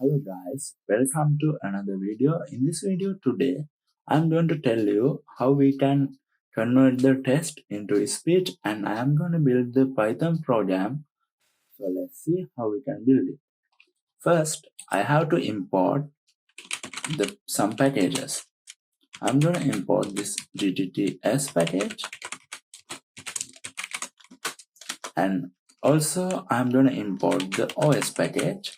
Hello guys, welcome to another video. In this video today, I'm going to tell you how we can convert the text into speech, and I am going to build the Python program. So let's see how we can build it. First, I have to import some packages. I'm going to import this GTTS package, and also I'm going to import the OS package.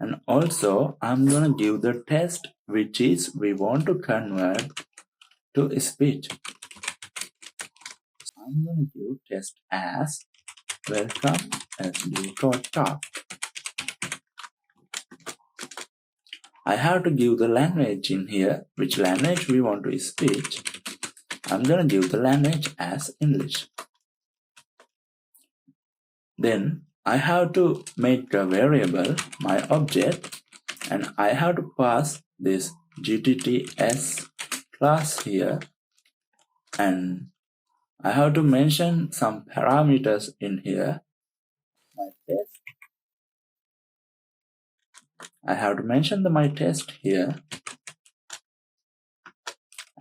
And also I'm gonna give the text which is we want to convert to speech. I'm gonna give test as welcome SD CodeCraft. I have to give the language in here, which language we want to speech. I'm gonna give the language as English. Then I have to make a variable, my object, and I have to pass this GTTS class here, and I have to mention some parameters in here. My test. I have to mention my test here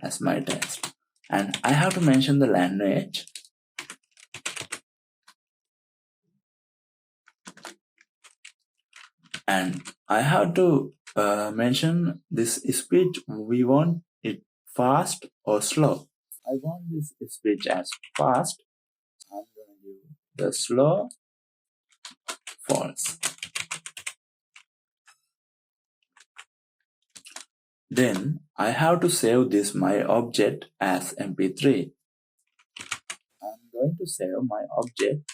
as my test, and I have to mention the language. And I have to mention this speech. We want it fast or slow. I want this speech as fast. I'm going to give the slow false. Then I have to save this my object as mp3. I'm going to save my object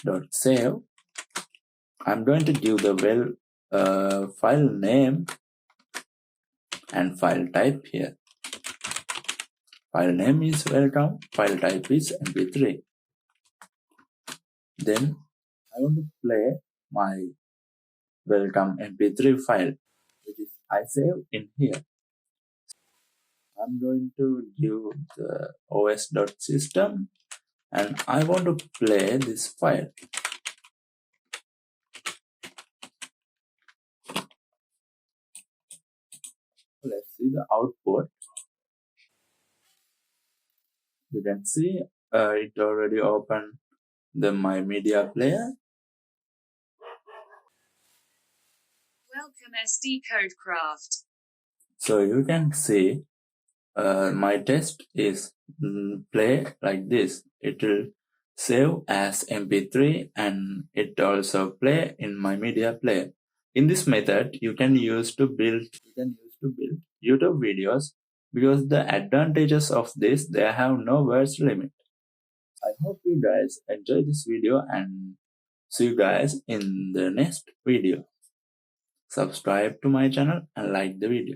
dot save. I'm going to give the file name and file type here. File name is welcome, file type is mp3. Then I want to play my welcome mp3 file, which is I save in here. I'm going to give the os.system, and I want to play this file. Let's see the output. You can see it already opened my media player. Welcome SD CodeCraft. So you can see my test is play like this. It will save as mp3 and it also play in my media player. In this method, you can use to build YouTube videos, because the advantages of this, they have no words limit. I hope you guys enjoy this video, and see you guys in the next video. Subscribe to my channel and like the video.